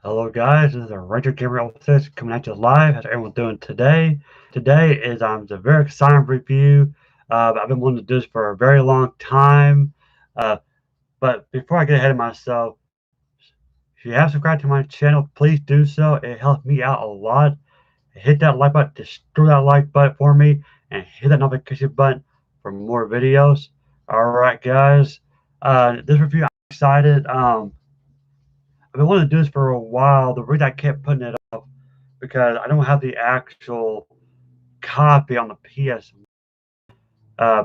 Hello guys, this is Ranger Gabriel 6 coming at you live. How's everyone doing today? Today is the very exciting review. I've been wanting to do this for a very long time. Uh, but before I get ahead of myself, if you have subscribed to my channel, please do so. It helps me out a lot. Hit that like button, destroy that like button for me, and hit that notification button for more videos. Alright guys, this review I'm excited. I've been wanting to do this for a while. The reason I kept putting it off because I don't have the actual copy on the PS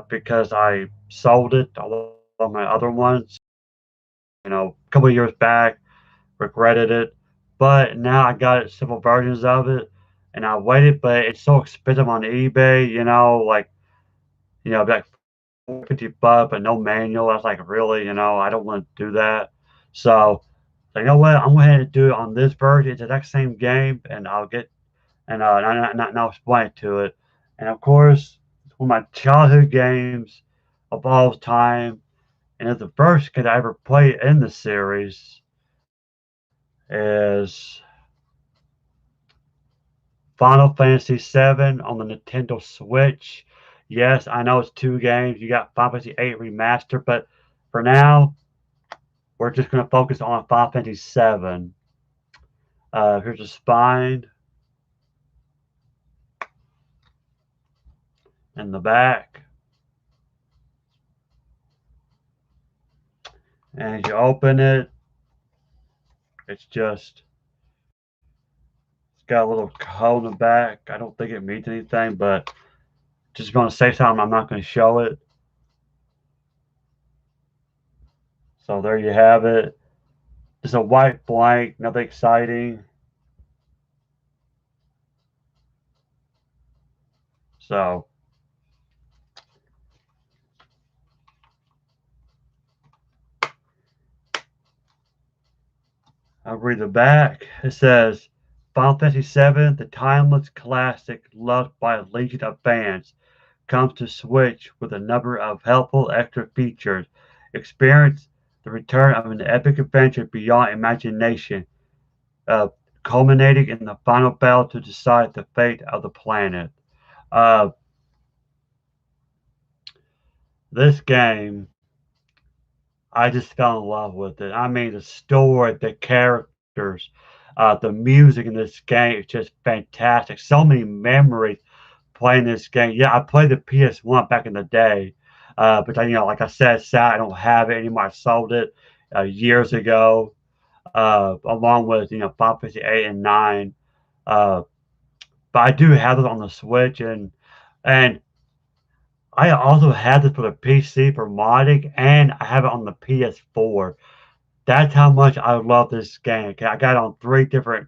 because I sold it, all of my other ones, a couple of years back, regretted it. But now I got several versions of it, and I waited, but it's so expensive on eBay, like 450 bucks, but no manual. I was like, really, I don't want to do that. So, you know what? I'm going to do it on this version. It's the exact same game, and I'll get and I'll explain it to it. And of course, it's one of my childhood games of all time, and it's the first game I ever played in the series. Is Final Fantasy VII on the Nintendo Switch. Yes, I know it's two games. You got Final Fantasy VIII Remastered, but for now, we're just going to focus on Final Fantasy VII. Here's the spine and the back. And as you open it, it's just got a little hole in the back. I don't think it means anything, but just going to say something. I'm not going to show it. So there you have it. Just a white blank, nothing exciting. So I'll read the back. It says Final Fantasy VII, the timeless classic loved by a legion of fans, comes to Switch with a number of helpful extra features. Experience the return of an epic adventure beyond imagination, uh, culminating in the final battle to decide the fate of the planet. Uh, this game, I just fell in love with it. I mean, the story, the characters, the music in this game is just fantastic. So many memories playing this game. Yeah, I played the PS1 back in the day, but like I said, sad I don't have it anymore. I sold it years ago, along with Final Fantasy 8 and 9. Uh, but I do have it on the Switch, and I also have this for the PC for modding, and I have it on the PS4. That's how much I love this game. Okay, I got it on three different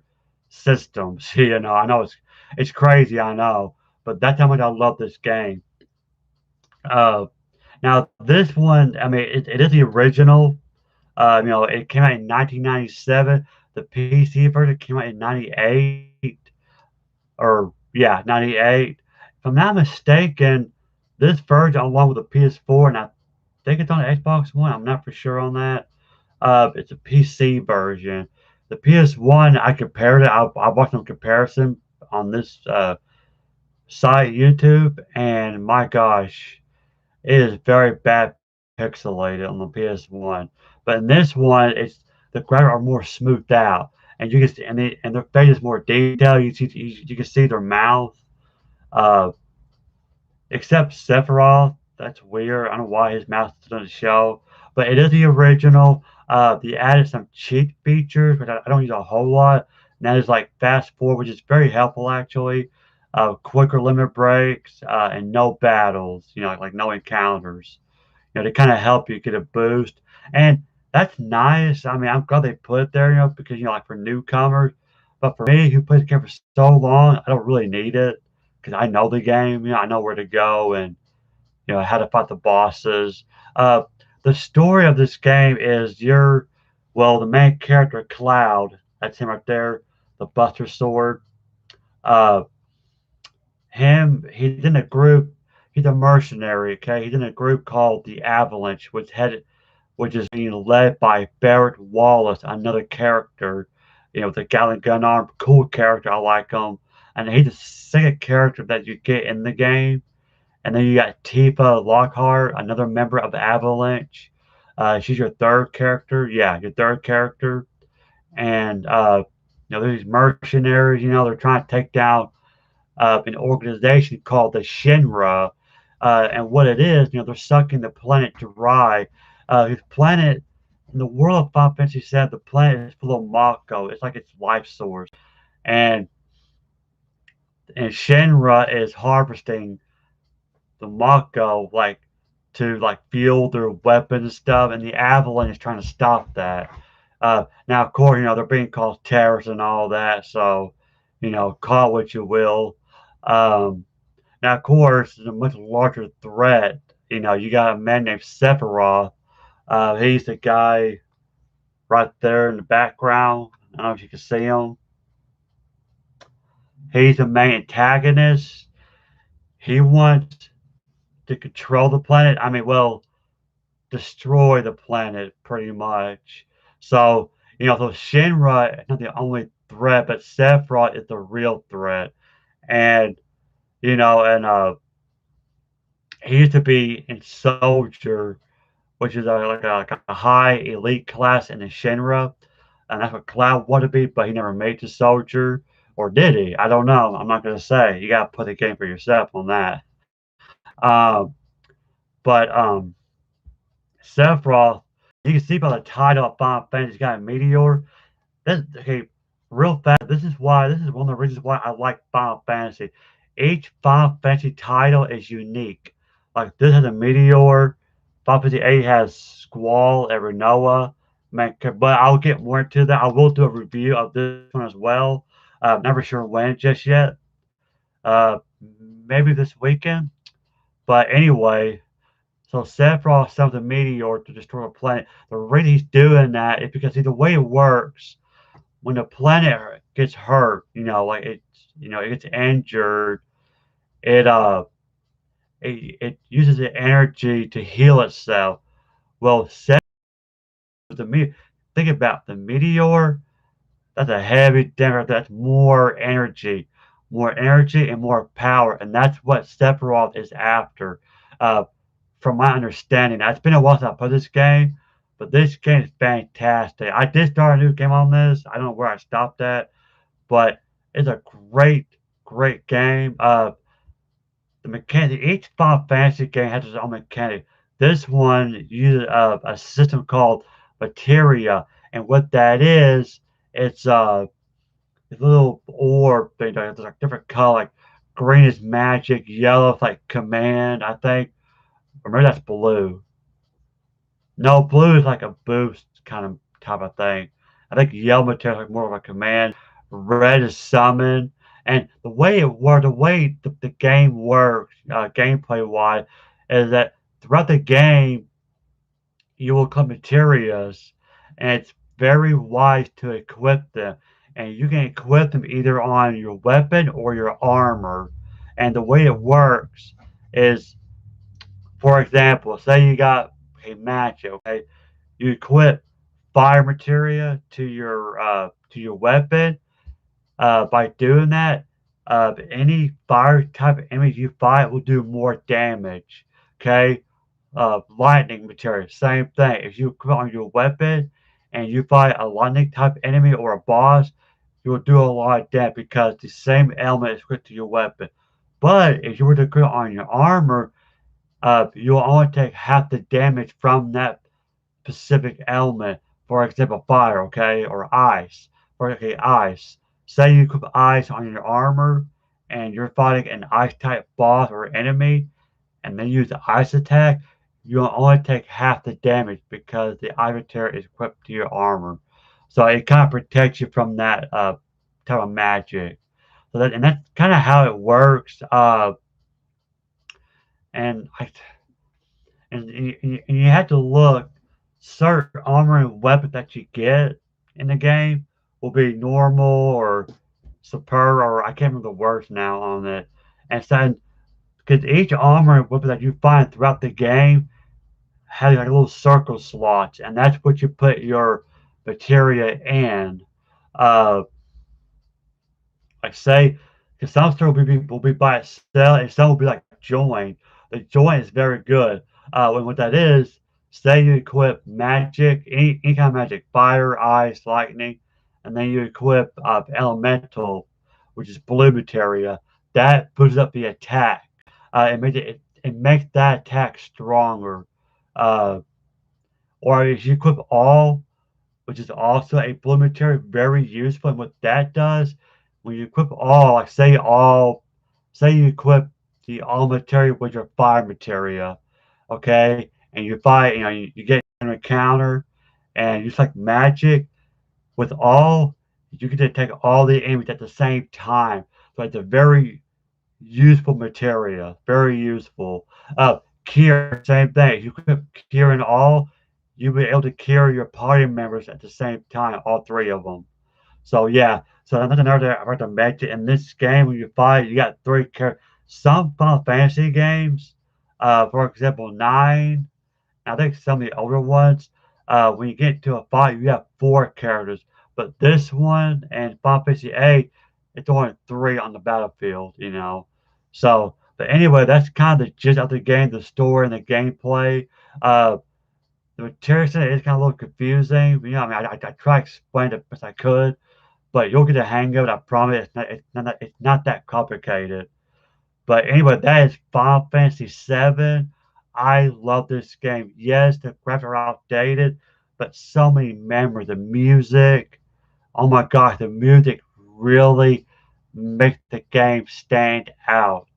systems. I know it's crazy, I know, but that's how much I love this game. Uh, Now this one, I mean, it is the original. It came out in 1997. The PC version came out in 98, or yeah, 98. If I'm not mistaken, this version along with the PS4, and I think it's on the Xbox One. I'm not for sure on that. It's a PC version. The PS1, I compared it. I watched some comparison on this site, YouTube, and my gosh, it is very bad pixelated on the PS1. But in this one, it's the graphics are more smoothed out, and you can see, and their face is more detailed. You can see their mouth. Uh, Except Sephiroth, that's weird. I don't know why his mouth doesn't show, but it is the original. They added some cheat features, but I don't use a whole lot. And that is like fast forward, which is very helpful actually. Quicker limit breaks and no battles. Like no encounters. To kind of help you get a boost, and that's nice. I mean, I'm glad they put it there. Because like for newcomers, but for me who plays the game for so long, I don't really need it because I know the game. I know where to go and how to fight the bosses. Uh, the story of this game is the main character Cloud. That's him right there, the Buster Sword. Uh, he's in a group. He's a mercenary. Okay, he's in a group called the Avalanche, which is being led by Barrett Wallace, another character. the Gatling gun arm, cool character. I like him, and he's the second character that you get in the game. And then you got Tifa Lockhart, another member of the Avalanche. She's your third character. Yeah, your third character. And there's these mercenaries. They're trying to take down an organization called the Shinra. And what it is, they're sucking the planet dry. This planet, in the world of Final Fantasy VII, the planet is full of Mako. It's like its life source. And Shinra is harvesting the Mako to fuel their weapons and stuff, and the Avalanche is trying to stop that. Now, of course, they're being called terrorists and all that, so call it what you will. Um, Now, of course, there's a much larger threat. You got a man named Sephiroth. He's the guy right there in the background. I don't know if you can see him. He's the main antagonist. He wants to control the planet. I mean, well, destroy the planet pretty much. So, so Shinra is not the only threat, but Sephiroth is the real threat. And, and he used to be in Soldier, which is like a high elite class in the Shinra. And that's what Cloud wanted to be, but he never made the Soldier. Or did he? I don't know. I'm not going to say. You got to play the game for yourself on that. Um, but Sephiroth, you can see by the title of Final Fantasy, got a meteor. Okay, real fast. This is one of the reasons why I like Final Fantasy. Each Final Fantasy title is unique. Like this has a meteor. Final Fantasy 8 has Squall and Rinoa. Man, but I'll get more into that. I will do a review of this one as well. Never sure when just yet. Uh, Maybe this weekend. But anyway, so Sephiroth sends a meteor to destroy a planet. The reason he's doing that is because the way it works, when the planet gets hurt, it gets injured, it it uses the energy to heal itself. Well, think about the meteor. That's a heavy damage. That's more energy and more power, and that's what Sephiroth is after. Uh, from my understanding, it's been a while since I played this game, but this game is fantastic. I did start a new game on this. I don't know where I stopped at, but it's a great, great game. The mechanic, each Final Fantasy game has its own mechanic. This one uses a system called Materia, and what that is, it's this little orb thing. There's like different color. Like green is magic, yellow is like command, I think. Or maybe that's blue. No, blue is like a boost kind of type of thing. I think yellow material is like more of a command. Red is summon. And the way the game works, gameplay wise, is that throughout the game you will collect materials, and it's very wise to equip them. And you can equip them either on your weapon or your armor. And the way it works is, for example, say you got a match, okay? You equip fire materia to your weapon. By doing that, any fire type of enemy you fight will do more damage. Okay, lightning material, same thing. If you equip on your weapon and you fight a lightning type enemy or a boss, you will do a lot of damage because the same element is equipped to your weapon. But if you were to equip on your armor, you'll only take half the damage from that specific element. For example, fire, okay, or ice. Okay, ice. Say you put ice on your armor and you're fighting an ice type boss or enemy, and then use the ice attack, you'll only take half the damage because the ice material is equipped to your armor. So it kind of protects you from that type of magic. And that's kind of how it works. And I and you have to look. Certain armor and weapon that you get in the game will be normal or superb, or I can't remember the words now on it. And so, because each armor and weapon that you find throughout the game has like little circle slots, and that's what you put your materia in. Uh, like say, because some store will be by itself, and some will be like join. The join is very good. When what that is, say you equip magic, any kind of magic, fire, ice, lightning, and then you equip elemental, which is blue materia. That pushes up the attack. It makes that attack stronger. Uh, or if you equip all, which is also a blue material, very useful. And what that does, when you equip all, like say you equip the all material with your fire materia, okay, and you fight, you get an encounter, and just like magic with all, you can take all the enemies at the same time. So it's a very useful materia, very useful. Cure, same thing. If you equip cure in all, you'll be able to cure your party members at the same time, all three of them. So yeah, so that's another about to mention in this game when you fight, you got three characters. Some Final Fantasy games, for example, nine. I think some of the older ones, when you get into a fight, you have four characters. But this one and Final Fantasy VIII, it's only three on the battlefield. So, but anyway, that's kind of the gist of the game, the story and the gameplay. Uh, the material center is kind of a little confusing. I try to explain it best I could, but you'll get a hang of it. I promise. It's not that complicated. But anyway, that is Final Fantasy VII. I love this game. Yes, the graphics are outdated, but so many memories. The music, oh my gosh, the music really makes the game stand out.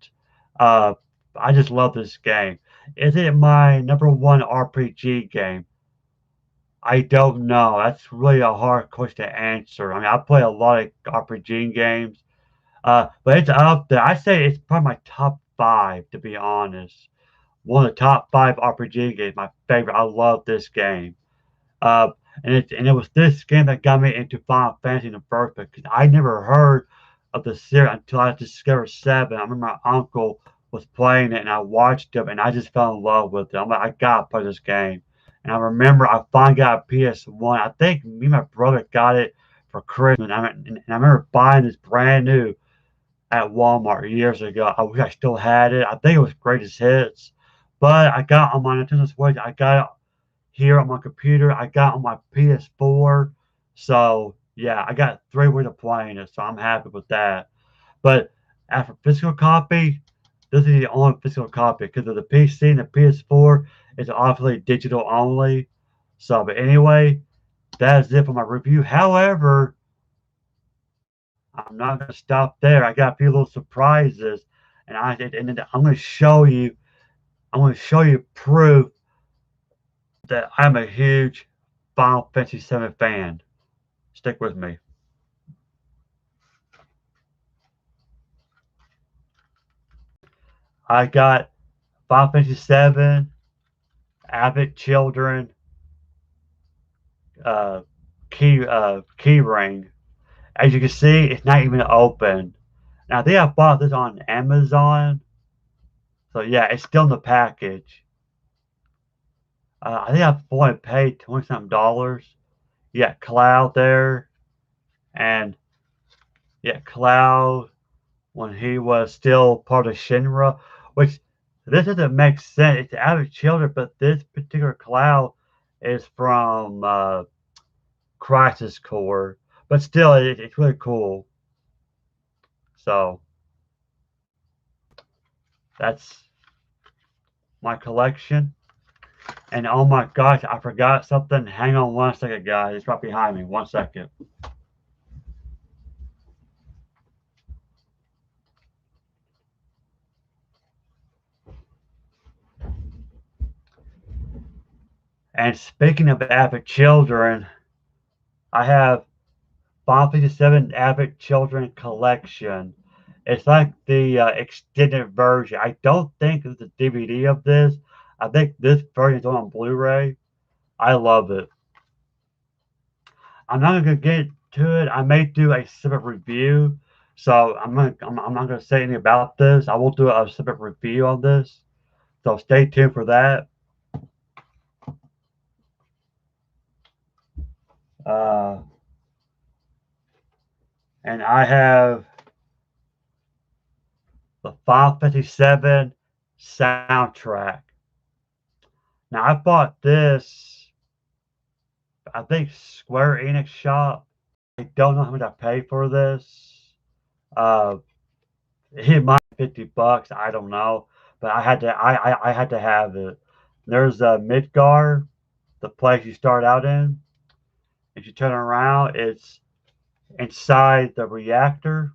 Uh, I just love this game. Is it my number one RPG game? I don't know. That's really a hard question to answer. I mean, I play a lot of RPG games, but it's up there. I say it's probably my top five, to be honest. One of the top five RPG games, my favorite. I love this game. Uh, and it was this game that got me into Final Fantasy in the first place because I never heard of the series until I discovered Seven. I remember my uncle was playing it and I watched him and I just fell in love with it. I'm like, I gotta play this game. And I remember I finally got a PS1. I think me and my brother got it for Christmas. And I remember buying this brand new at Walmart years ago. I wish I still had it. I think it was Greatest Hits, but I got on my Nintendo Switch. I got it here on my computer. I got on my PS4. So yeah, I got three ways of playing it. So I'm happy with that. But after physical copy, this is the only physical copy because of the PC and the PS4 is obviously digital only. So, but anyway, that is it for my review. However, I'm not going to stop there. I got a few little surprises, and I'm going to show you. I'm going to show you proof that I'm a huge Final Fantasy VII fan. Stick with me. I got Final Fantasy VII, Avid Children, uh, key ring. As you can see, it's not even open. Now I think I bought this on Amazon, so yeah, it's still in the package. I think I've only paid 20 something dollars. Yeah, Cloud there, and yeah, Cloud when he was still part of Shinra, which this doesn't make sense. It's out of children, but this particular Cloud is from Crisis Core, but still, it's really cool. So that's my collection. And oh my gosh, I forgot something. Hang on one second, guys. It's right behind me. 1 second. And speaking of Avid Children, I have Final Fantasy VII Avid Children Collection. It's like the extended version. I don't think there's a DVD of this. I think this version is on Blu-ray. I love it. I'm not gonna get to it. I may do a separate review, so I'm not gonna say anything about this. I will do a separate review on this. So stay tuned for that. Uh, And I have the Final Fantasy VII soundtrack. Now I bought this, I think Square Enix shop. I don't know how much I paid for this. Uh, it might be $50. I don't know, but I had to. I had to have it. There's Midgar, the place you start out in. If you turn around, it's inside the reactor,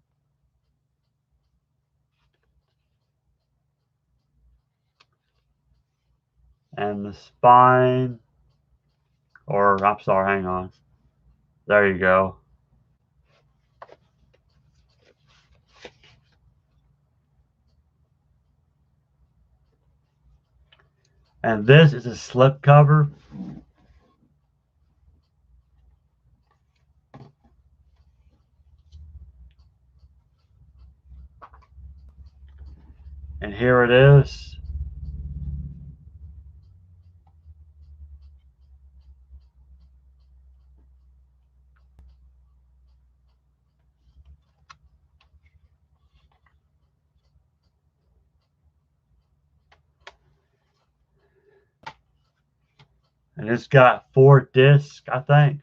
and the spine. Or I'm sorry, hang on. There you go. And this is a slip cover. And here it is. And it's got 4 discs, I think.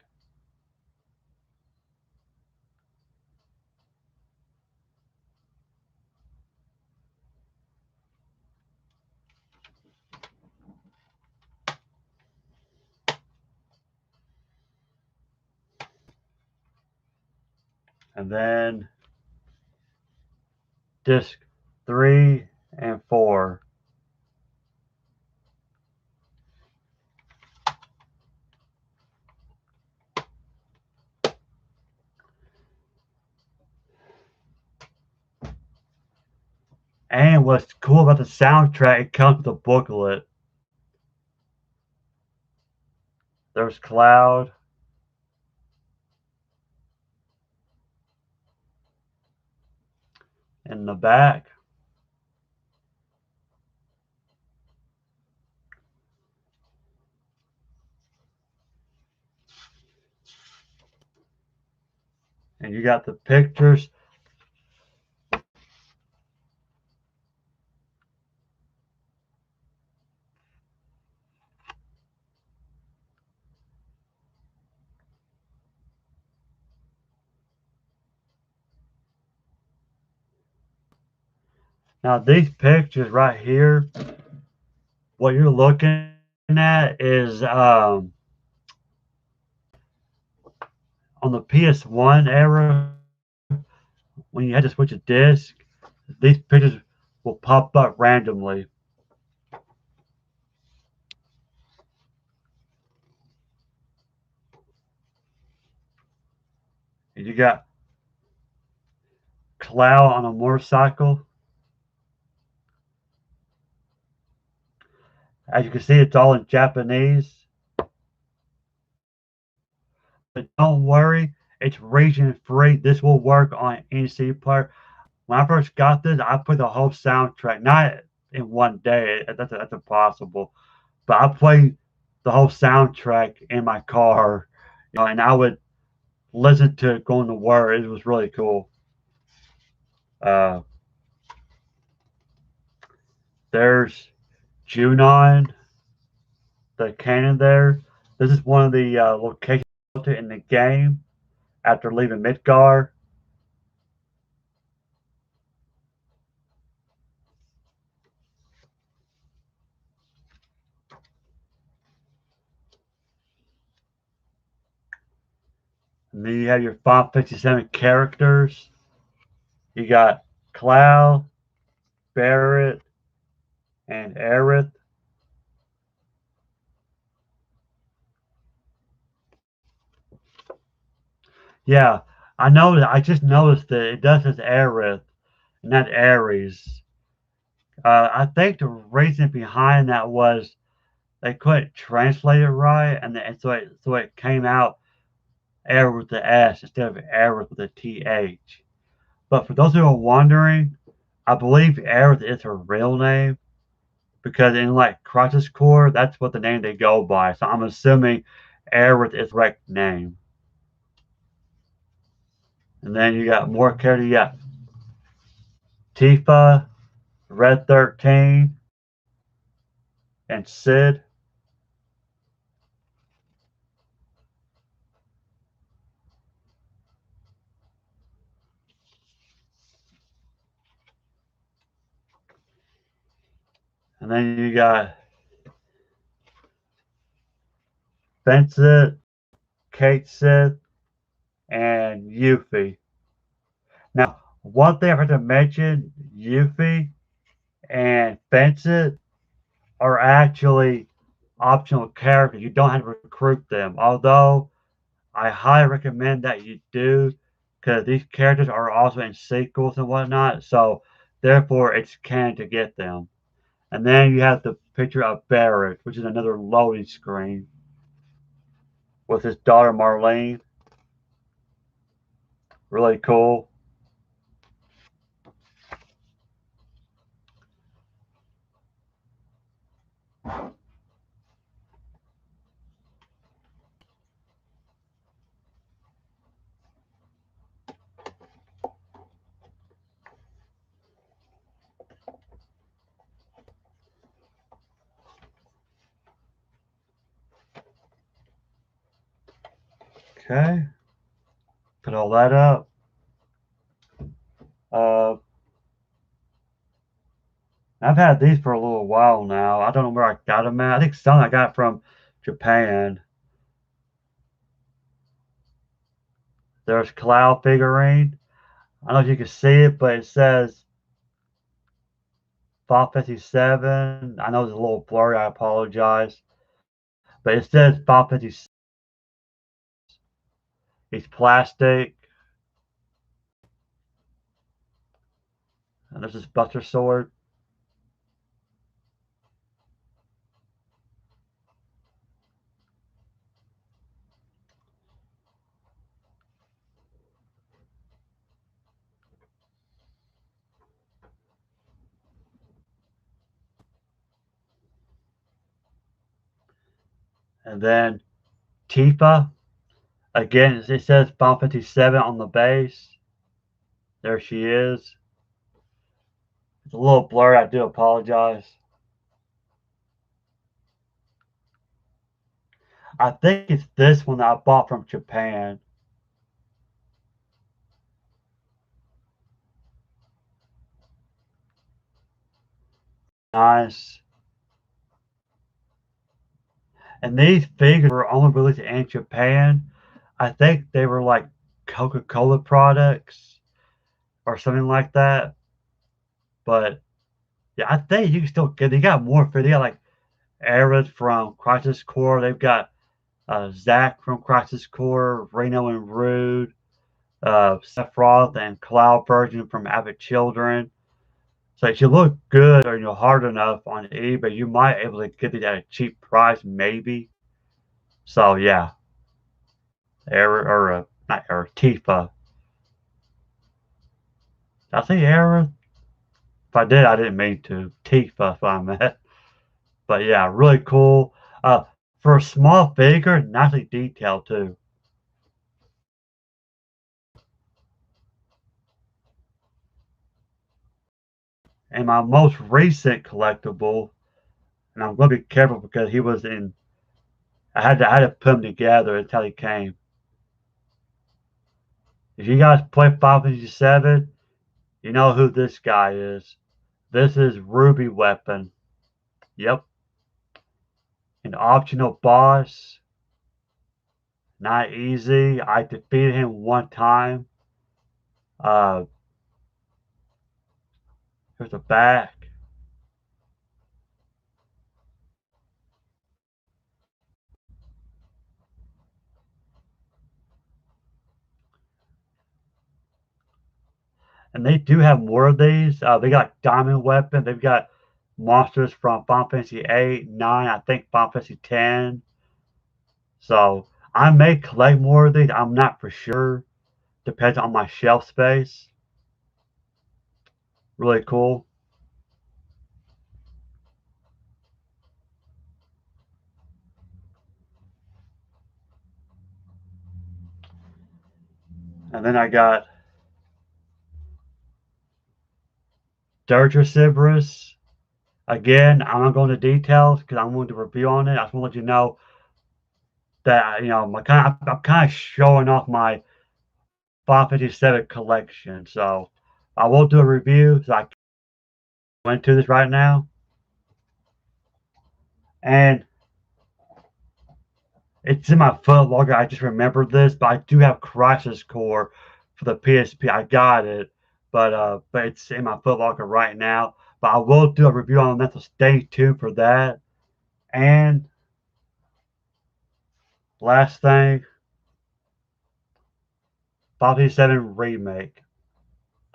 And then disc 3 and 4. And what's cool about the soundtrack, it comes with a booklet. There's Cloud. In the back. And you got the pictures. Now these pictures right here, what you're looking at is on the PS1 era, when you had to switch a disc, these pictures will pop up randomly. And you got Cloud on a motorcycle. As you can see, it's all in Japanese. But don't worry, it's region free. This will work on any CD player. When I first got this, I put the whole soundtrack, not in one day. That's impossible. But I played the whole soundtrack in my car, and I would listen to it going to work. It was really cool. Uh, there's Junon, the cannon there. This is one of the locations in the game after leaving Midgar. And then you have your Final Fantasy 7 characters. You got Cloud, Barret, and Aerith. Yeah, I know that. I just noticed that it does says Aerith, not Ares. I think the reason behind that was they couldn't translate it right, and so it came out air with the S instead of air with the TH. But for those who are wondering, I believe Aerith is her real name because in like Crisis Core, that's what the name they go by. So I'm assuming Aerith is the correct name. And then you got more characters. You got Tifa, Red 13, and Sid. And then you got Vincent, Kate Sith, and Yuffie. Now, one thing I forgot to mention, Yuffie and Vincent are actually optional characters. You don't have to recruit them. Although I highly recommend that you do, because these characters are also in sequels and whatnot. So therefore, it's canon to get them. And then you have the picture of Barrett, which is another loading screen with his daughter Marlene. Really cool. Okay, put all that up. Uh, I've had these for a little while now. I don't know where I got them at. I think some I got from Japan. There's Cloud figurine. I don't know if you can see it, but it says Final Fantasy 7. I know it's a little blurry. I apologize, but it says Final Fantasy. It's plastic, and there's this Buster Sword. And then Tifa. Again, it says Final Fantasy 7 on the base. There she is. It's a little blurry. I do apologize. I think it's this one that I bought from Japan. Nice. And these figures were only released in Japan. I think they were like Coca-Cola products or something like that. But yeah, I think you can still get. They got more for. They got like Aerith from Crisis Core. They've got Zack from Crisis Core, Reno and Rude, Sephiroth and Cloud version from Avid Children. So if you look good or hard enough on eBay, you might be able to get it at a cheap price, maybe. So yeah, Aerith or not Aerith, Tifa. Did I say Aerith? If I did, I didn't mean to. Tifa, if I meant. But yeah, really cool. For a small figure, nicely detailed too. And my most recent collectible, and I'm going to be careful because he was in. I had to put them together until he came. If you guys play Final Fantasy 7, you know who this guy is. This is Ruby Weapon. Yep, an optional boss. Not easy. I defeated him one time. Uh, here's the back. And they do have more of these. They got Diamond Weapon. They've got monsters from Final Fantasy 8, 9, I think Final Fantasy 10. So I may collect more of these. I'm not for sure. Depends on my shelf space. Really cool. And then I got Sturgis Cerberus. Again, I'm not going into details because I'm going to review on it. I just want to let you know that I'm kind of showing off my 557 collection. So I will do a review. So I went to this right now, and it's in my Foot Locker. I just remembered this, but I do have Crisis Core for the PSP. I got it, but it's in my Foot Locker right now. But I will do a review on that, so stay tuned for that. And last thing, 557 remake.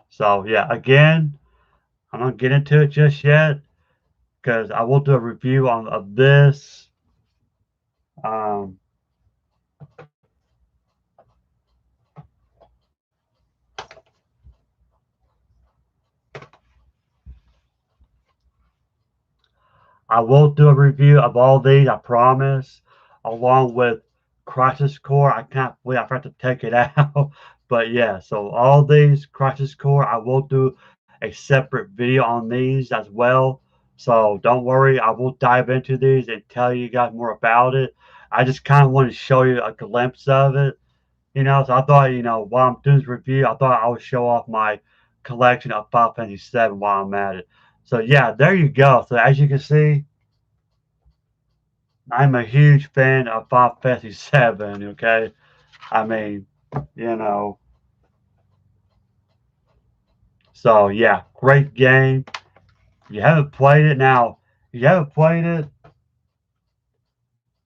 So yeah, again, I'm not getting into it just yet because I will do a review on of this. Um, I will do a review of all these, I promise, along with Crisis Core. I can't wait. I forgot to take it out. But yeah, so all these Crisis Core, I will do a separate video on these as well. So don't worry, I will dive into these and tell you guys more about it. I just kind of want to show you a glimpse of it, So I thought, while I'm doing this review, I thought I would show off my collection of Final Fantasy 7 while I'm at it. So yeah, there you go. So as you can see, I'm a huge fan of Final Fantasy 7, okay? I mean, you know, so yeah, great game. If you haven't played it now, if you haven't played it,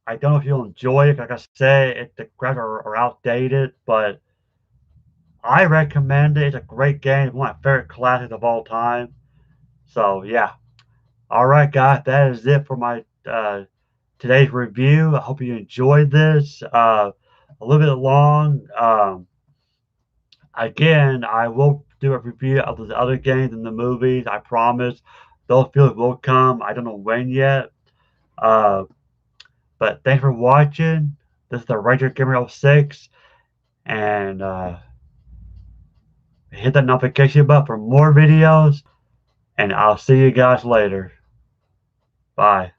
I don't know if you'll enjoy it. Like I said, the graphics are outdated, but I recommend it. It's a great game. It's one of my favorite classics of all time. So yeah. All right, guys, that is it for my today's review. I hope you enjoyed this. A little bit long. Again, I will do a review of the other games and the movies. I promise. Those videos will come. I don't know when yet. Uh, but thanks for watching. This is the Ranger Gamer 06, and hit that notification button for more videos. And I'll see you guys later. Bye.